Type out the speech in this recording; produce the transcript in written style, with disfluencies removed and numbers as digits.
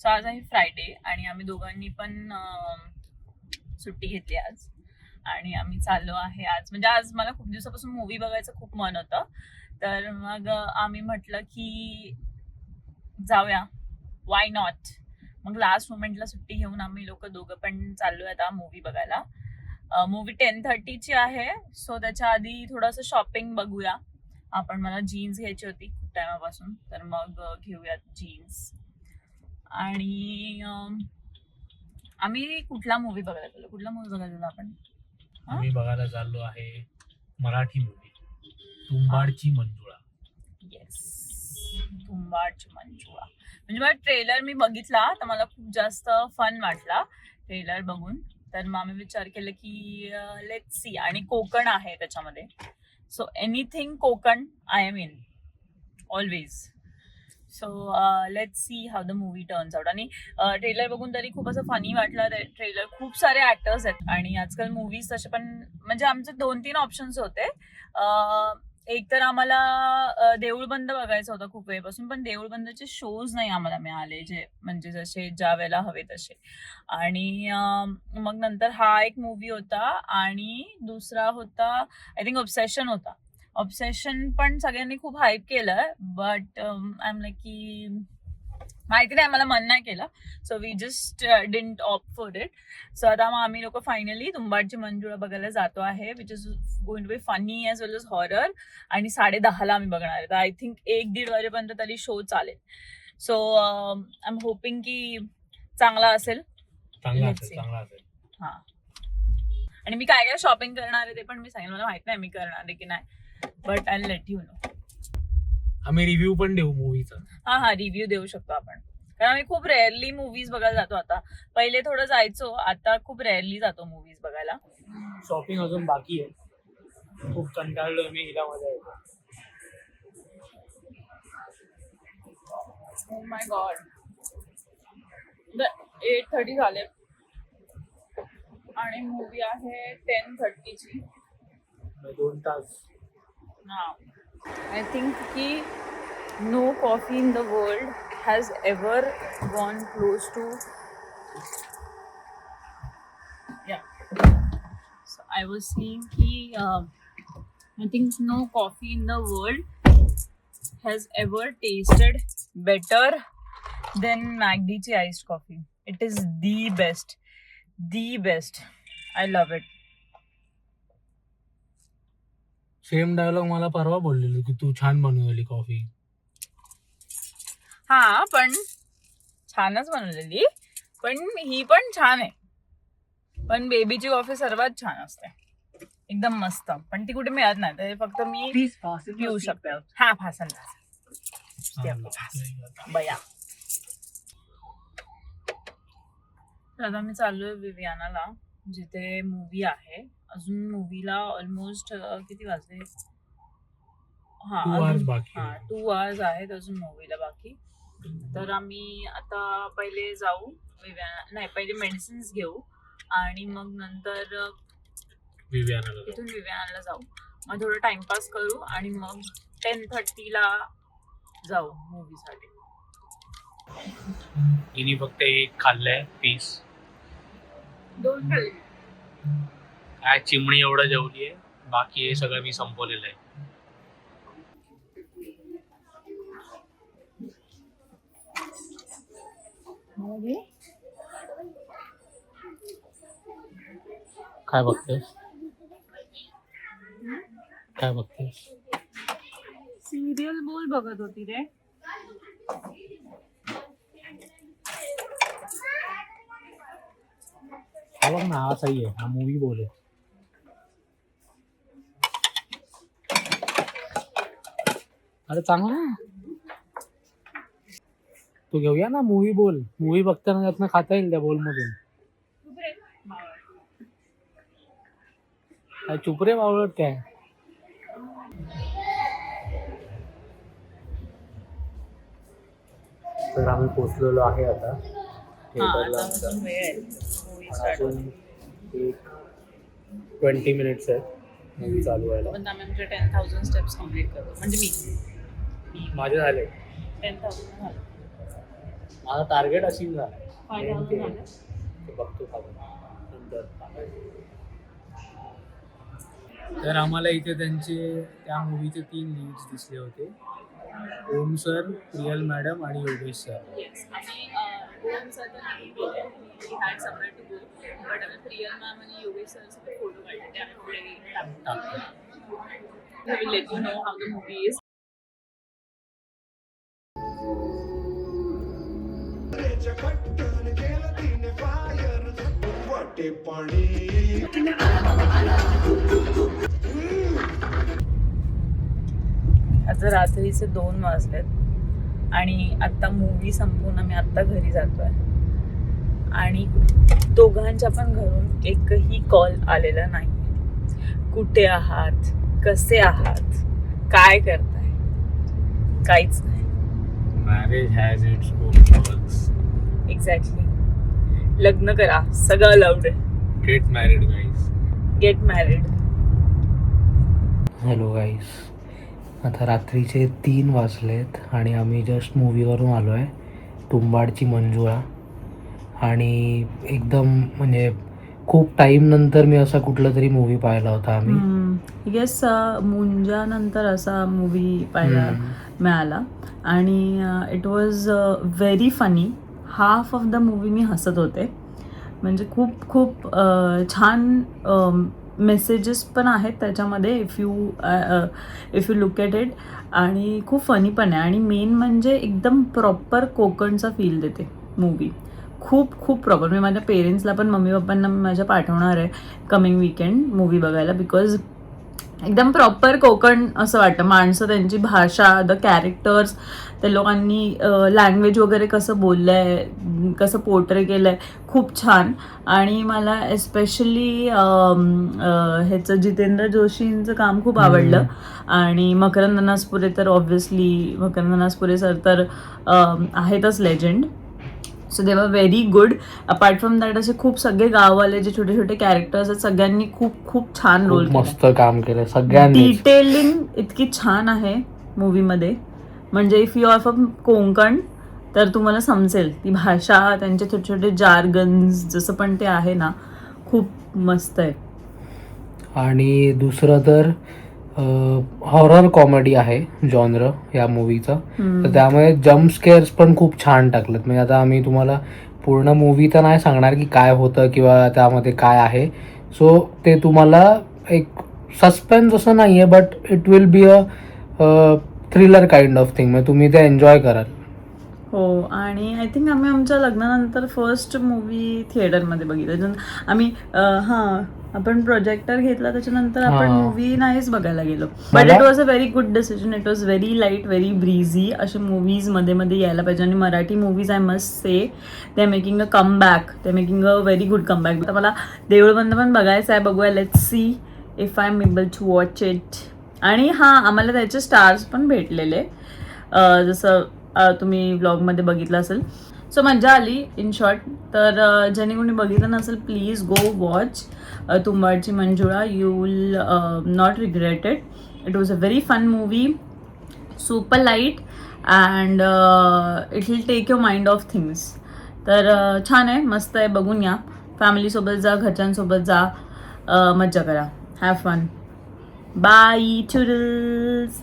So आज आहे Friday आणि आम्ही दोघांनी पण सुट्टी घेतली आज आणि आम्ही चाललो आहे आज. म्हणजे आज मला खूप दिवसापासून मूवी बघायचं खूप मन होतं, तर मग आम्ही म्हटलं की जाऊया, वाय नॉट. मग लास्ट मोमेंटला सुट्टी घेऊन आम्ही लोक दोघं पण चाललोय आता मूवी बघायला. मूवी 10:30ची आहे, सो त्याच्या आधी थोडंसं शॉपिंग बघूया आपण. मला जीन्स घ्यायची होती खूप टायमापासून, तर मग घेऊयात जीन्स. आणि आम्ही कुठला मूवी बघायला चाललो आपण? आम्ही बघायला चाललो आहे मराठी मूवी तुंबाडची मंजुळा. येस, तुंबाडची मंजुळा. म्हणजे मला ट्रेलर मी बघितला तर मला खूप जास्त फन वाटला ट्रेलर बघून. तर मग आम्ही विचार केला की लेट्स सी. आणि कोकण आहे त्याच्यामध्ये, so anything Konkan I am in always. So let's see how the movie turns out. आणि ट्रेलर बघून तरी खूप असं फनी वाटलं ट्रेलर. खूप सारे ऍक्टर्स आहेत आणि आजकाल मूवीज तसे पण, म्हणजे आमचे 2-3 ऑप्शन्स होते. एक तर आम्हाला देऊळ बंद बघायचं होतं खूप वेळपासून, पण देऊळ बंदचे शोज नाही आम्हाला मिळाले, जे म्हणजे जसे ज्या वेळेला हवे तसे. आणि मग नंतर हा एक मूवी होता आणि दुसरा होता आय थिंक ऑब्सेशन होता. ऑब्सेशन पण सगळ्यांनी खूप हाईप केलं, बट आय एम लाईक की माहिती नाही, मला मन नाही केलं. So we just didn't opt for it. So आता मग आम्ही लोक फायनली तुंबाडची मंजुळा बघायला जातो आहे, which is going to be funny as well as horror. आणि 10:30ला आम्ही बघणार आहे, तर आय थिंक 1-1:30 वाजेपर्यंत तरी शो चालेल. सो आय एम होपिंग की चांगला असेल. हा. आणि मी काय काय शॉपिंग करणार आहे ते पण मी सांगेन. मला माहित नाही मी करणार आहे की नाही, but I let you know. आम्ही रिव्ह्यू पण देऊ मूवीचा. हा, रिव्ह्यू देऊ शकतो आपण, कारण आम्ही खूप रेअरली मूवीज बघायला जातो आता. पहिले थोडं जायचो, आता खूप रेअरली जातो मूवीज बघायला. शॉपिंग अजून बाकी आहे, खूप कंटाळलोय मी. हिला मजा येतो. ओ माय गॉड, 8:30 झाले आणि मूवी आहे 10:30ची. 2 तास. आय थिंक की no coffee in the world has ever gone close to. So I was saying ki I think no coffee in the world has ever tasted better than McD's iced coffee. It is the best. I love it. Same dialogue मला परवा बोललेली की तू छान बनवलेली coffee. हा, पण छानच बनवलेली, पण ही पण छान आहे. पण बेबीची कॉफी सर्वात छान असते, एकदम मस्त. पण ती कुठे मिळत नाही, तर फक्त मी पिऊ शकते. हा, फासन बया. आता मी चाललोय विवियानाला, जिथे मूवी आहे. अजून मूवीला ऑलमोस्ट किती वाजले? 2 hours आहेत अजून मूवीला बाकी. तर आम्ही आता पहिले जाऊ पहिले मेडिसिन्स घेऊ आणि मग नंतर तिथून विवियानाला जाऊ. मग थोडं टाइमपास करू आणि मग 10:30ला जाऊ मूवीसाठी. हिने फक्त एक खाल्लंय पीस. 2 खाल्ले. काय चिमणी एवढं जेवली आहे, बाकी हे सगळं मी संपवलेलं आहे. काय बघतेस? सिरियल बोल बघत होती रे. हा बघ ना, हा सही आहे, हा मूवी बोल आहे. अरे चांगला तू घेऊया ना मूवी बोल. मूवी बघताना त्यातनं खाता येईल त्या बोल मधून. काय चुप रे बावळट काय. तर आम्ही पोचलेलो आहे आता थिएटरला. अजून एक 20 मिनिट्स आहेत मूवी चालू व्हायला. पण आम्ही आमचे 10,000 स्टेप्स कम्प्लीट करतो. म्हणजे मी माझे झाले 10,000 झाले. माझा टार्गेट अचीव झालाय. 5,000 झालं. ते बघतो का नंतर. तर आम्हाला इथे त्यांचे त्या मूवीचे 3 लीड्स दिसले होते. ओम सर, प्रियल मॅडम आणि योगेश सर. Yes, आम्ही गोवांचा तर नाही गेले. We had somewhere to go. But आम्ही प्रियल मॅम आणि योगेश सर सोबत फोटो काढले. ते आम्ही पुढे टाकतो. I will let you know how the movie is. आता रात्रीचे 2 वाजलेत आणि आता मूवी संपवून आम्ही आता घरी जातोय आणि दोघांच्या पण घरून एकही कॉल आलेला नाही. कुठे आहात, कसे आहात, काय करताय, काहीच नाही. Marriage has its own perks. Exactly. लग्न करा, सगळं अलाउड आहे. Get married guys. Get married. Hello guys, आता रात्रीचे 3 वाजलेत आणि आम्ही जस्ट मूवीवरून आलो आहे, तुंबाडची मंजुळा. आणि एकदम म्हणजे खूप टाईम नंतर मी असा कुठला तरी मूवी पाहिला होता आम्ही. येस, मुंजानंतर असा मूवी पाहायला मिळाला आणि it was very funny. Half of the movie मी हसत होते. म्हणजे खूप खूप छान मेसेजेस पण आहेत त्याच्यामध्ये if you look at it. आणि खूप फनी पण आहे आणि मेन म्हणजे एकदम प्रॉपर कोकणचा फील देते मूवी. खूप खूप प्रॉपर. मी माझ्या पेरेंट्सला पण, मम्मी पप्पांना माझ्या पाठवणार आहे कमिंग वीकेंड मूवी बघायला. बिकॉज एकदम प्रॉपर कोकण असं वाटतं. माणसं, त्यांची भाषा, द कॅरेक्टर्स, त्या लोकांनी लँग्वेज वगैरे कसं बोललं आहे, कसं पोर्ट्रे केलं आहे, खूप छान. आणि मला एस्पेशली ह्याचं जितेंद्र जोशींचं काम खूप आवडलं. आणि मकरंद नासपुरे तर ऑब्व्हियसली, मकरंद नासपुरे सर तर आहेतच लेजंड. सो दे वर very good. Apart from that असे खूप सगळे गाववाले जे छोटे छोटे कॅरेक्टर्स आहेत सगळ्यांनी खूप खूप छान रोल केला. मस्त काम केलं सगळ्यांनी. डिटेलिंग इतकी छान आहे मूवीमध्ये. म्हणजे if you are from Konkan तर तुम्हाला समजेल ती भाषा, त्यांचे छोटे छोटे जार्गन्स जसं पण ते आहे ना, खूप मस्त आहे. आणि दुसरं तर हॉरर कॉमेडी आहे जॉनर या मूवीचं. तर त्यामुळे जम्प स्केअर्स पण खूप छान टाकलेत. म्हणजे आता आम्ही तुम्हाला पूर्ण मूवी तर नाही सांगणार की काय होतं किंवा त्यामध्ये काय आहे. सो ते तुम्हाला एक सस्पेन्स असं नाही आहे, but it will be a thriller kind of thing. म्हणजे तुम्ही ते एन्जॉय कराल. हो. आणि आय थिंक आम्ही आमच्या लग्नानंतर फर्स्ट मूवी थिएटरमध्ये बघितलं. आम्ही आपण प्रोजेक्टर घेतला त्याच्यानंतर आपण मूवी नाहीच बघायला गेलो. But it was a very good decision. It was very light, very breezy. असे मूवीज मध्ये मध्ये यायला पाहिजे. आणि Marathi movies I must say they are making a comeback. They are making a very good comeback. आता मला देऊळबंद पण बघायचं आहे. बघूया, let's see if I am able to watch it. आणि आम्हाला त्याचे स्टार्स पण भेटलेले, जसं तुम्ही व्लॉगमध्ये बघितलं असेल. सो मजा आली इन शॉर्ट. तर ज्याने कोणी बघितलं नसेल, प्लीज गो वॉच तुंबाडची Manjula. You will not regret it. It was a very fun movie, super light and it will take your mind off things. तर छान आहे, मस्त आहे, बघून या. फॅमिलीसोबत जा, घरच्यांसोबत जा, मज्जा करा, हॅव फन. बाय, टुडल्स.